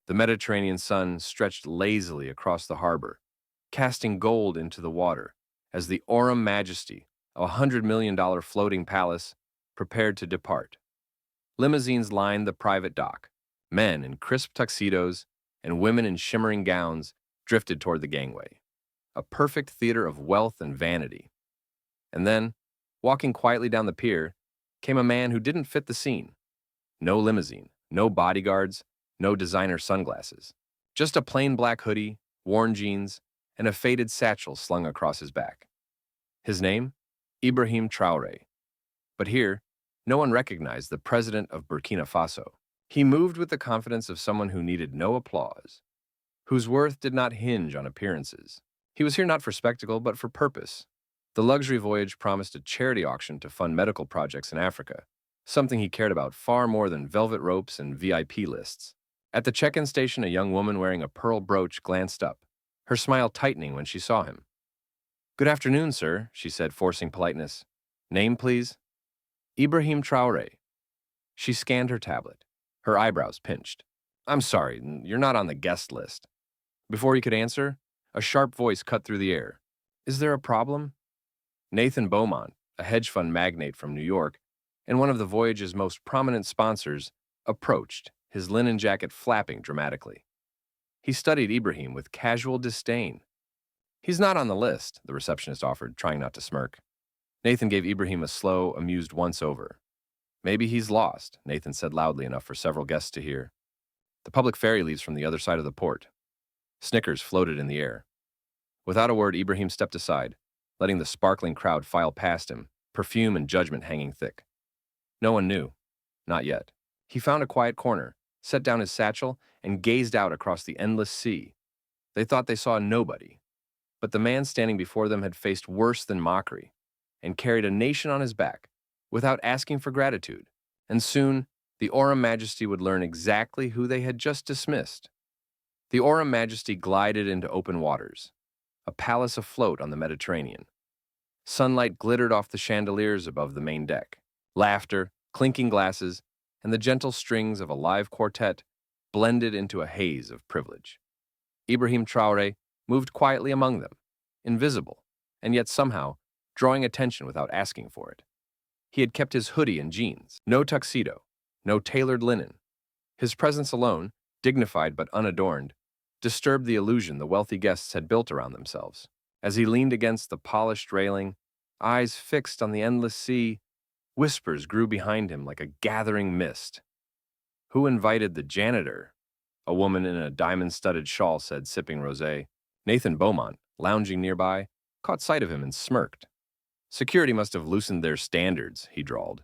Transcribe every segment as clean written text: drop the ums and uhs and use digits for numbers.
The Mediterranean sun stretched lazily across the harbor, casting gold into the water as the Oram Majesty, a $100 million floating palace, prepared to depart. Limousines lined the private dock. Men in crisp tuxedos and women in shimmering gowns drifted toward the gangway, a perfect theater of wealth and vanity. And then, walking quietly down the pier, came a man who didn't fit the scene. No limousine, no bodyguards, no designer sunglasses. Just a plain black hoodie, worn jeans, and a faded satchel slung across his back. His name? Ibrahim Traoré. But here, no one recognized the president of Burkina Faso. He moved with the confidence of someone who needed no applause, whose worth did not hinge on appearances. He was here not for spectacle, but for purpose. The luxury voyage promised a charity auction to fund medical projects in Africa, something he cared about far more than velvet ropes and VIP lists. At the check-in station, a young woman wearing a pearl brooch glanced up, her smile tightening when she saw him. "Good afternoon, sir," she said, forcing politeness. "Name, please?" "Ibrahim Traoré." She scanned her tablet, her eyebrows pinched. "I'm sorry, you're not on the guest list." Before he could answer, a sharp voice cut through the air. "Is there a problem?" Nathan Beaumont, a hedge fund magnate from New York and one of the voyage's most prominent sponsors, approached, his linen jacket flapping dramatically. He studied Ibrahim with casual disdain. "He's not on the list," the receptionist offered, trying not to smirk. Nathan gave Ibrahim a slow, amused once-over. "Maybe he's lost," Nathan said loudly enough for several guests to hear. "The public ferry leaves from the other side of the port." Snickers floated in the air. Without a word, Ibrahim stepped aside, letting the sparkling crowd file past him, perfume and judgment hanging thick. No one knew. Not yet. He found a quiet corner, set down his satchel, and gazed out across the endless sea. They thought they saw nobody. But the man standing before them had faced worse than mockery, and carried a nation on his back, without asking for gratitude. And soon, the Oram Majesty would learn exactly who they had just dismissed. The Oram Majesty glided into open waters, a palace afloat on the Mediterranean. Sunlight glittered off the chandeliers above the main deck. Laughter, clinking glasses, and the gentle strings of a live quartet blended into a haze of privilege. Ibrahim Traoré moved quietly among them, invisible, and yet somehow drawing attention without asking for it. He had kept his hoodie and jeans, no tuxedo, no tailored linen. His presence alone, dignified but unadorned, disturbed the illusion the wealthy guests had built around themselves. As he leaned against the polished railing, eyes fixed on the endless sea, whispers grew behind him like a gathering mist. "Who invited the janitor?" a woman in a diamond-studded shawl said, sipping rosé. Nathan Beaumont, lounging nearby, caught sight of him and smirked. "Security must have loosened their standards," he drawled.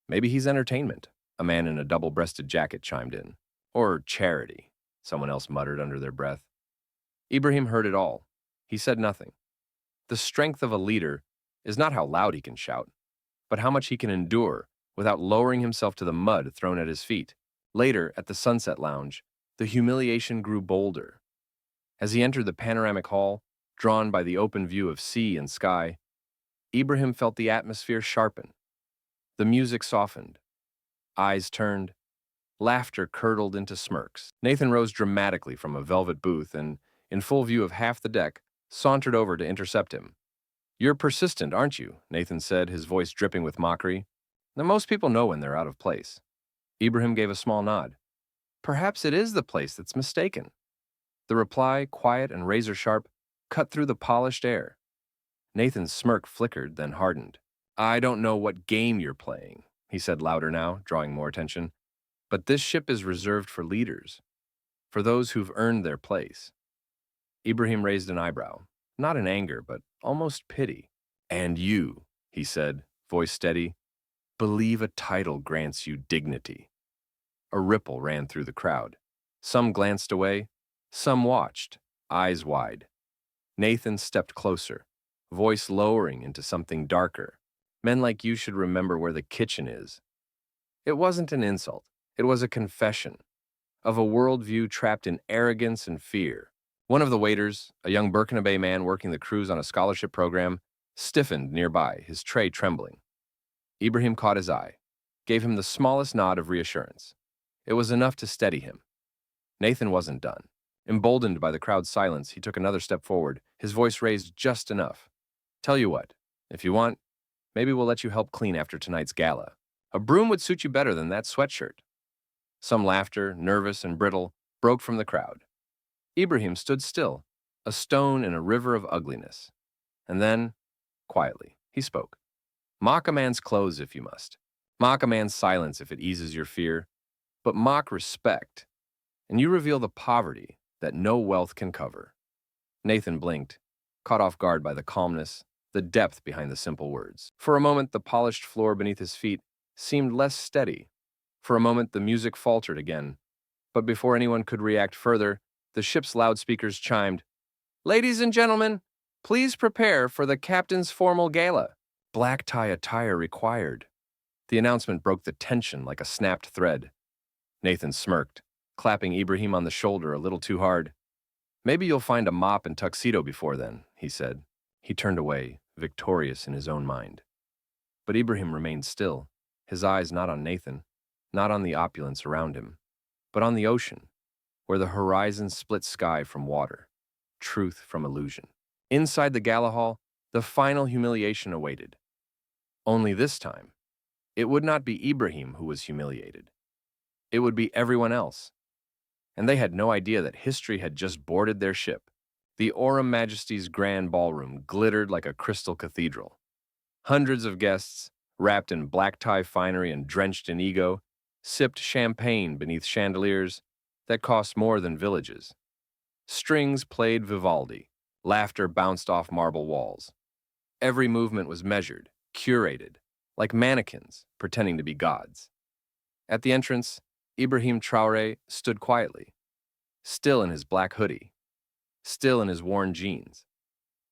"Maybe he's entertainment," a man in a double-breasted jacket chimed in. "Or charity," someone else muttered under their breath. Ibrahim heard it all. He said nothing. The strength of a leader is not how loud he can shout, but how much he can endure without lowering himself to the mud thrown at his feet. Later, at the Sunset Lounge, the humiliation grew bolder. As he entered the panoramic hall, drawn by the open view of sea and sky, Ibrahim felt the atmosphere sharpen. The music softened. Eyes turned. Laughter curdled into smirks. Nathan rose dramatically from a velvet booth and, in full view of half the deck, sauntered over to intercept him. "You're persistent, aren't you?" Nathan said, his voice dripping with mockery. "Now, most people know when they're out of place." Ibrahim gave a small nod. "Perhaps it is the place that's mistaken." The reply, quiet and razor-sharp, cut through the polished air. Nathan's smirk flickered, then hardened. "I don't know what game you're playing," he said louder now, drawing more attention. "But this ship is reserved for leaders, for those who've earned their place." Ibrahim raised an eyebrow, not in anger, but almost pity. "And you," he said, voice steady, "believe a title grants you dignity." A ripple ran through the crowd. Some glanced away, some watched, eyes wide. Nathan stepped closer, voice lowering into something darker. "Men like you should remember where the kitchen is." It wasn't an insult. It was a confession of a worldview trapped in arrogance and fear. One of the waiters, a young Burkina man working the cruise on a scholarship program, stiffened nearby, his tray trembling. Ibrahim caught his eye, gave him the smallest nod of reassurance. It was enough to steady him. Nathan wasn't done. Emboldened by the crowd's silence, he took another step forward, his voice raised just enough. Tell you what, if you want, maybe we'll let you help clean after tonight's gala. A broom would suit you better than that sweatshirt. Some laughter, nervous and brittle, broke from the crowd. Ibrahim stood still, a stone in a river of ugliness. And then, quietly, he spoke. Mock a man's clothes if you must. Mock a man's silence if it eases your fear. But mock respect, and you reveal the poverty that no wealth can cover. Nathan blinked, caught off guard by the calmness, the depth behind the simple words. For a moment, the polished floor beneath his feet seemed less steady. For a moment, the music faltered again. But before anyone could react further, the ship's loudspeakers chimed, "Ladies and gentlemen, please prepare for the captain's formal gala. Black tie attire required." The announcement broke the tension like a snapped thread. Nathan smirked, clapping Ibrahim on the shoulder a little too hard. "Maybe you'll find a mop and tuxedo before then," he said. He turned away, victorious in his own mind. But Ibrahim remained still, his eyes not on Nathan, not on the opulence around him, but on the ocean, where the horizon split sky from water, truth from illusion. Inside the gala hall, the final humiliation awaited. Only this time, it would not be Ibrahim who was humiliated. It would be everyone else. And they had no idea that history had just boarded their ship. The Oram Majesty's grand ballroom glittered like a crystal cathedral. Hundreds of guests, wrapped in black tie finery and drenched in ego, sipped champagne beneath chandeliers that cost more than villages. Strings played Vivaldi, laughter bounced off marble walls. Every movement was measured, curated, like mannequins pretending to be gods. At the entrance, Ibrahim Traoré stood quietly, still in his black hoodie, still in his worn jeans,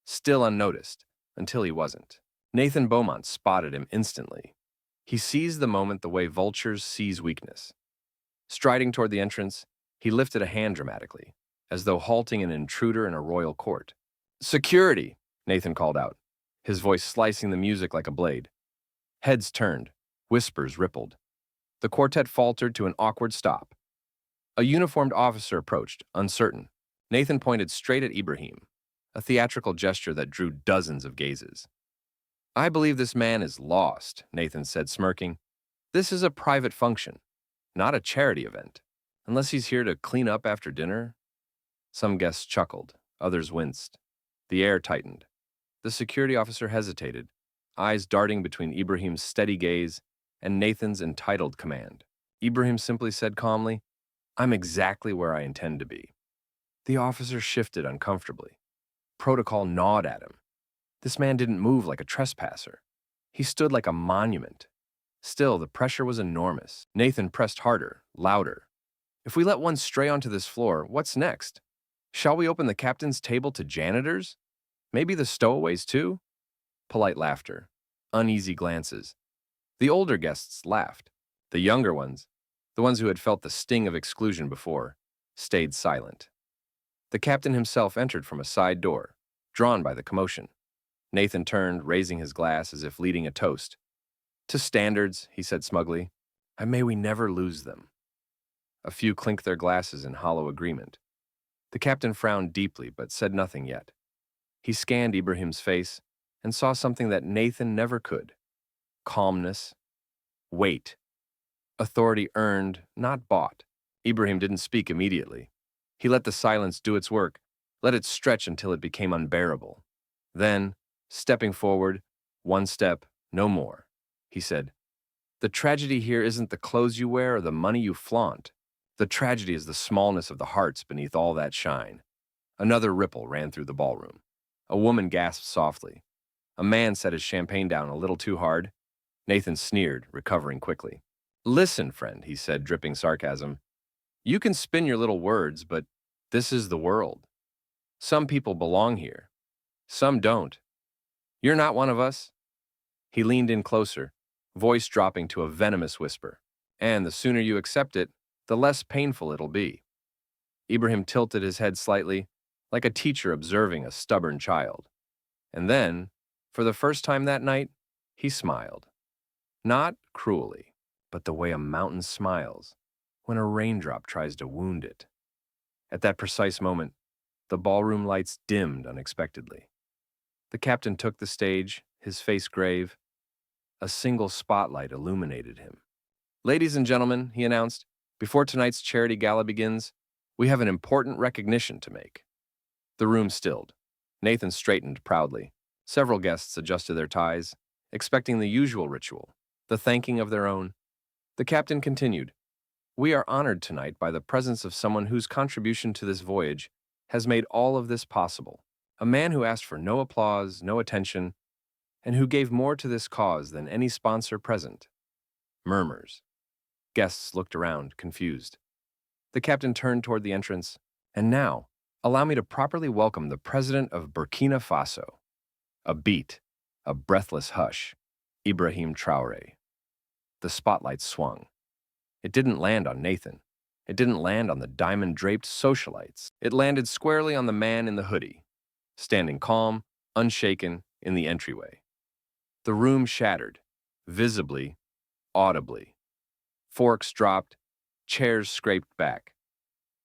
still unnoticed, until he wasn't. Nathan Beaumont spotted him instantly. He seized the moment the way vultures seize weakness. Striding toward the entrance, he lifted a hand dramatically, as though halting an intruder in a royal court. "Security!" Nathan called out, his voice slicing the music like a blade. Heads turned, whispers rippled. The quartet faltered to an awkward stop. A uniformed officer approached, uncertain. Nathan pointed straight at Ibrahim, a theatrical gesture that drew dozens of gazes. "I believe this man is lost," Nathan said, smirking. "This is a private function, not a charity event. Unless he's here to clean up after dinner." Some guests chuckled, others winced. The air tightened. The security officer hesitated, eyes darting between Ibrahim's steady gaze and Nathan's entitled command. Ibrahim simply said calmly, "I'm exactly where I intend to be." The officer shifted uncomfortably. Protocol gnawed at him. This man didn't move like a trespasser. He stood like a monument. Still, the pressure was enormous. Nathan pressed harder, louder. "If we let one stray onto this floor, what's next? Shall we open the captain's table to janitors? Maybe the stowaways too?" Polite laughter, uneasy glances. The older guests laughed. The younger ones, the ones who had felt the sting of exclusion before, stayed silent. The captain himself entered from a side door, drawn by the commotion. Nathan turned, raising his glass as if leading a toast. "To standards," he said smugly, "and may we never lose them." A few clinked their glasses in hollow agreement. The captain frowned deeply, but said nothing yet. He scanned Ibrahim's face and saw something that Nathan never could. Calmness. Weight. Authority earned, not bought. Ibrahim didn't speak immediately. He let the silence do its work, let it stretch until it became unbearable. Then, stepping forward, one step, no more, he said, "The tragedy here isn't the clothes you wear or the money you flaunt. The tragedy is the smallness of the hearts beneath all that shine." Another ripple ran through the ballroom. A woman gasped softly. A man set his champagne down a little too hard. Nathan sneered, recovering quickly. "Listen, friend," he said, dripping sarcasm. "You can spin your little words, but this is the world. Some people belong here. Some don't. You're not one of us." He leaned in closer, voice dropping to a venomous whisper. "And the sooner you accept it, the less painful it'll be." Ibrahim tilted his head slightly, like a teacher observing a stubborn child. And then, for the first time that night, he smiled. Not cruelly, but the way a mountain smiles when a raindrop tries to wound it. At that precise moment, the ballroom lights dimmed unexpectedly. The captain took the stage, his face grave. A single spotlight illuminated him. "Ladies and gentlemen," he announced, "before tonight's charity gala begins, we have an important recognition to make." The room stilled. Nathan straightened proudly. Several guests adjusted their ties, expecting the usual ritual, the thanking of their own. The captain continued, "We are honored tonight by the presence of someone whose contribution to this voyage has made all of this possible. A man who asked for no applause, no attention, and who gave more to this cause than any sponsor present." Murmurs. Guests looked around, confused. The captain turned toward the entrance. "And now, allow me to properly welcome the President of Burkina Faso." A beat, a breathless hush. Ibrahim Traoré. The spotlight swung. It didn't land on Nathan. It didn't land on the diamond-draped socialites. It landed squarely on the man in the hoodie, standing calm, unshaken, in the entryway. The room shattered, visibly, audibly. Forks dropped, chairs scraped back.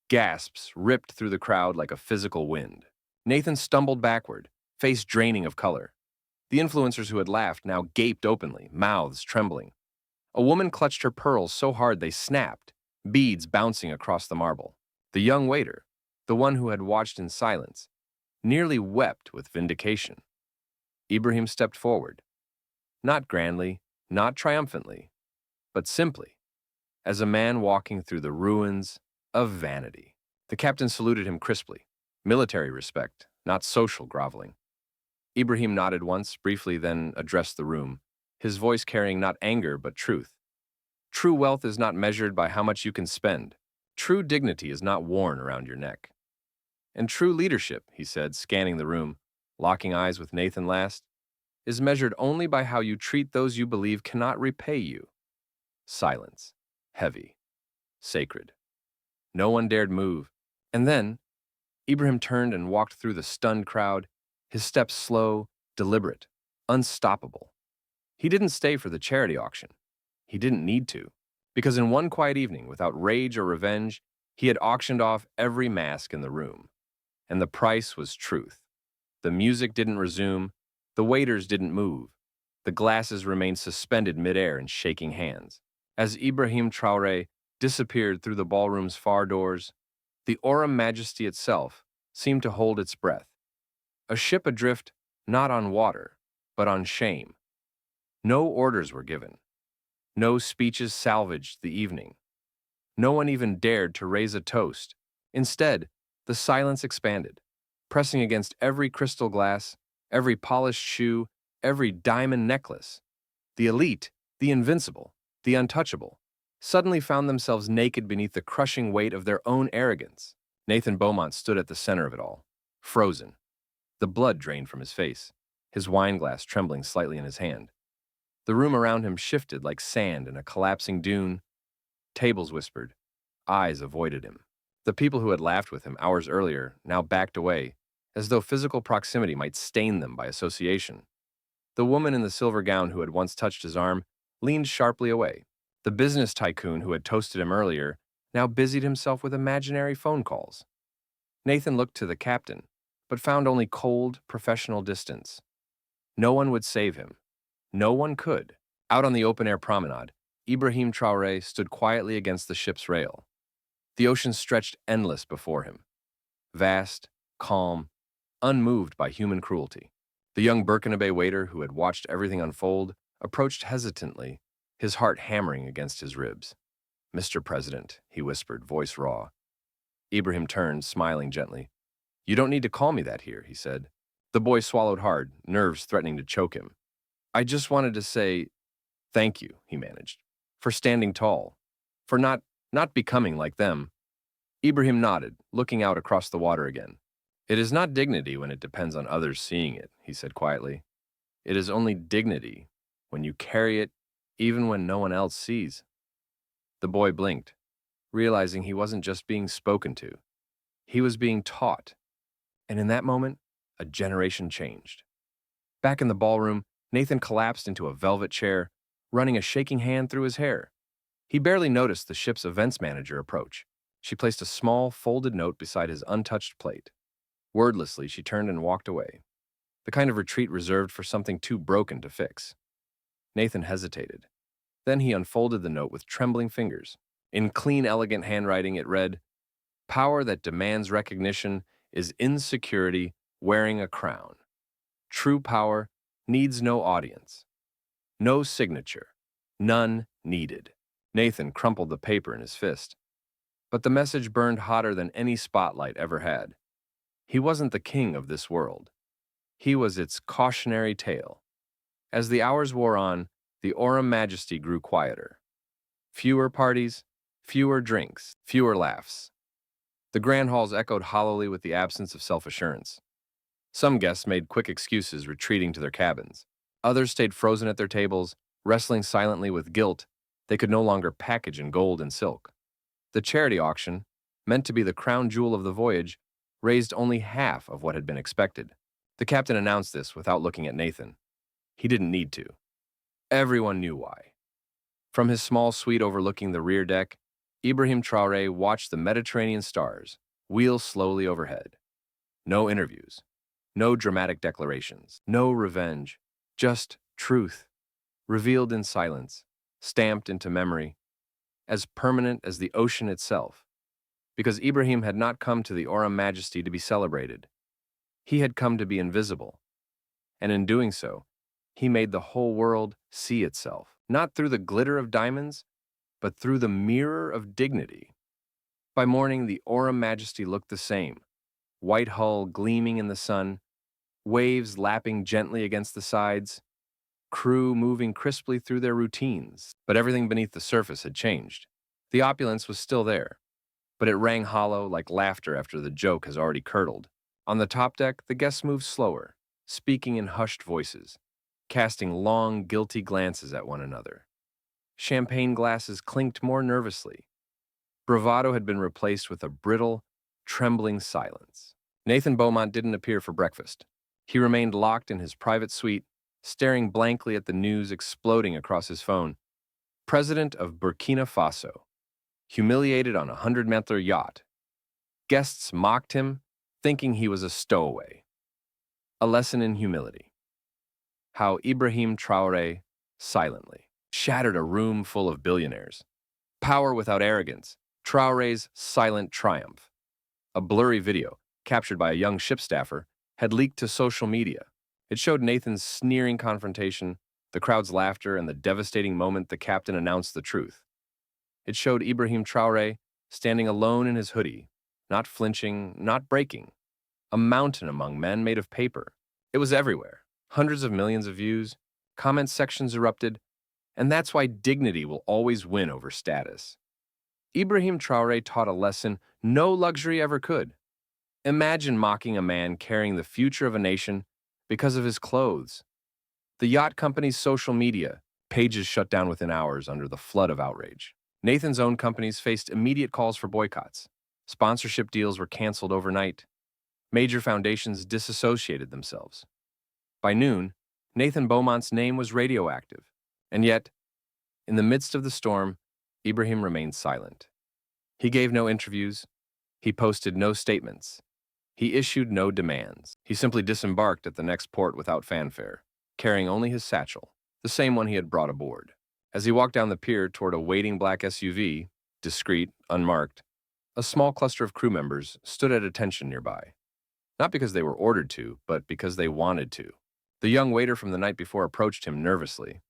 Gasps ripped through the crowd like a physical wind. Nathan stumbled backward, face draining of color. The influencers who had laughed now gaped openly, mouths trembling. A woman clutched her pearls so hard they snapped, beads bouncing across the marble. The young waiter, the one who had watched in silence, nearly wept with vindication. Ibrahim stepped forward. Not grandly, not triumphantly, but simply, as a man walking through the ruins of vanity. The captain saluted him crisply. Military respect, not social groveling. Ibrahim nodded once, briefly, then addressed the room, his voice carrying not anger but truth. "True wealth is not measured by how much you can spend. True dignity is not worn around your neck. And true leadership," he said, scanning the room, locking eyes with Nathan last, "is measured only by how you treat those you believe cannot repay you." Silence. Heavy. Sacred. No one dared move. And then, Ibrahim turned and walked through the stunned crowd, his steps slow, deliberate, unstoppable. He didn't stay for the charity auction. He didn't need to, because in one quiet evening, without rage or revenge, he had auctioned off every mask in the room. And the price was truth. The music didn't resume, the waiters didn't move, the glasses remained suspended midair in shaking hands. As Ibrahim Traoré disappeared through the ballroom's far doors, the Oram Majesty itself seemed to hold its breath. A ship adrift, not on water, but on shame. No orders were given. No speeches salvaged the evening. No one even dared to raise a toast. Instead, the silence expanded, pressing against every crystal glass, every polished shoe, every diamond necklace. The elite, the invincible, the untouchable, suddenly found themselves naked beneath the crushing weight of their own arrogance. Nathan Beaumont stood at the center of it all, frozen. The blood drained from his face, his wineglass trembling slightly in his hand. The room around him shifted like sand in a collapsing dune. Tables whispered. Eyes avoided him. The people who had laughed with him hours earlier now backed away, as though physical proximity might stain them by association. The woman in the silver gown who had once touched his arm leaned sharply away. The business tycoon who had toasted him earlier now busied himself with imaginary phone calls. Nathan looked to the captain, but found only cold, professional distance. No one would save him. No one could. Out on the open-air promenade, Ibrahim Traoré stood quietly against the ship's rail. The ocean stretched endless before him, vast, calm, unmoved by human cruelty. The young Burkinabe waiter who had watched everything unfold approached hesitantly, his heart hammering against his ribs. "Mr. President," he whispered, voice raw. Ibrahim turned, smiling gently. "You don't need to call me that here," he said. The boy swallowed hard, nerves threatening to choke him. "I just wanted to say thank you," he managed, "for standing tall, for not becoming like them." Ibrahim nodded, looking out across the water again. "It is not dignity when it depends on others seeing it," he said quietly. "It is only dignity when you carry it even when no one else sees." The boy blinked, realizing he wasn't just being spoken to. He was being taught. And in that moment, a generation changed. Back in the ballroom, Nathan collapsed into a velvet chair, running a shaking hand through his hair. He barely noticed the ship's events manager approach. She placed a small, folded note beside his untouched plate. Wordlessly, she turned and walked away, the kind of retreat reserved for something too broken to fix. Nathan hesitated. Then he unfolded the note with trembling fingers. In clean, elegant handwriting, it read, "Power that demands recognition is insecurity wearing a crown. True power needs no audience, no signature, none needed." Nathan crumpled the paper in his fist. But the message burned hotter than any spotlight ever had. He wasn't the king of this world. He was its cautionary tale. As the hours wore on, the Oram Majesty grew quieter. Fewer parties, fewer drinks, fewer laughs. The grand halls echoed hollowly with the absence of self-assurance. Some guests made quick excuses, retreating to their cabins. Others stayed frozen at their tables, wrestling silently with guilt they could no longer package in gold and silk. The charity auction, meant to be the crown jewel of the voyage, raised only half of what had been expected. The captain announced this without looking at Nathan. He didn't need to. Everyone knew why. From his small suite overlooking the rear deck, Ibrahim Traoré watched the Mediterranean stars wheel slowly overhead. No interviews, no dramatic declarations, no revenge, just truth, revealed in silence, stamped into memory, as permanent as the ocean itself. Because Ibrahim had not come to the Oram Majesty to be celebrated. He had come to be invisible. And in doing so, he made the whole world see itself, not through the glitter of diamonds, but through the mirror of dignity. By morning, the Oram Majesty looked the same, white hull gleaming in the sun, waves lapping gently against the sides, crew moving crisply through their routines. But everything beneath the surface had changed. The opulence was still there, but it rang hollow like laughter after the joke has already curdled. On the top deck, the guests moved slower, speaking in hushed voices, casting long, guilty glances at one another. Champagne glasses clinked more nervously. Bravado had been replaced with a brittle, trembling silence. Nathan Beaumont didn't appear for breakfast. He remained locked in his private suite, staring blankly at the news exploding across his phone. President of Burkina Faso, humiliated on a 100-meter yacht. Guests mocked him, thinking he was a stowaway. A lesson in humility. How Ibrahim Traoré, silently, shattered a room full of billionaires. Power without arrogance, Traoré's silent triumph. A blurry video, captured by a young ship staffer, had leaked to social media. It showed Nathan's sneering confrontation, the crowd's laughter, and the devastating moment the captain announced the truth. It showed Ibrahim Traoré standing alone in his hoodie, not flinching, not breaking. A mountain among men made of paper. It was everywhere. Hundreds of millions of views, comment sections erupted, and that's why dignity will always win over status. Ibrahim Traoré taught a lesson no luxury ever could. Imagine mocking a man carrying the future of a nation because of his clothes. The yacht company's social media pages shut down within hours under the flood of outrage. Nathan's own companies faced immediate calls for boycotts. Sponsorship deals were canceled overnight. Major foundations disassociated themselves. By noon, Nathan Beaumont's name was radioactive. And yet, in the midst of the storm, Ibrahim remained silent. He gave no interviews. He posted no statements. He issued no demands. He simply disembarked at the next port without fanfare, carrying only his satchel, the same one he had brought aboard. As he walked down the pier toward a waiting black SUV, discreet, unmarked, a small cluster of crew members stood at attention nearby. Not because they were ordered to, but because they wanted to. The young waiter from the night before approached him nervously.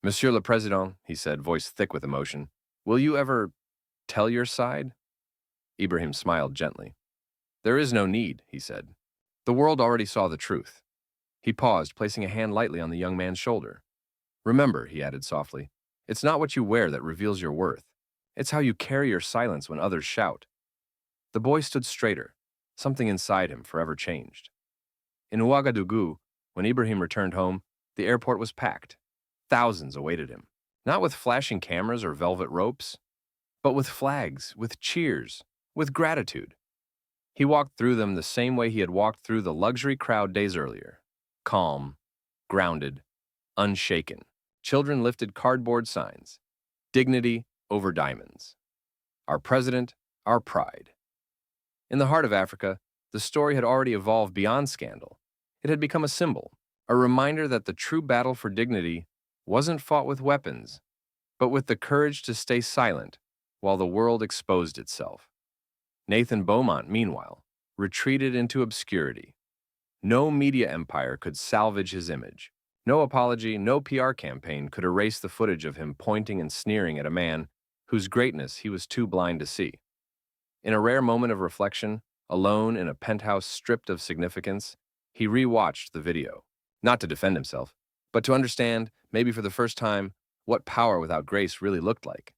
"Monsieur le Président," he said, voice thick with emotion, "will you ever tell your side?" Ibrahim smiled gently. "There is no need," he said. "The world already saw the truth." He paused, placing a hand lightly on the young man's shoulder. "Remember," he added softly, "it's not what you wear that reveals your worth. It's how you carry your silence when others shout." The boy stood straighter. Something inside him forever changed. In Ouagadougou, when Ibrahim returned home, the airport was packed. Thousands awaited him, not with flashing cameras or velvet ropes, but with flags, with cheers, with gratitude. He walked through them the same way he had walked through the luxury crowd days earlier. Calm, grounded, unshaken. Children lifted cardboard signs. Dignity over diamonds. Our president, our pride. In the heart of Africa, the story had already evolved beyond scandal. It had become a symbol, a reminder that the true battle for dignity wasn't fought with weapons, but with the courage to stay silent while the world exposed itself. Nathan Beaumont, meanwhile, retreated into obscurity. No media empire could salvage his image. No apology, no PR campaign could erase the footage of him pointing and sneering at a man whose greatness he was too blind to see. In a rare moment of reflection, alone in a penthouse stripped of significance, he re-watched the video. Not to defend himself, but to understand, maybe for the first time, what power without grace really looked like.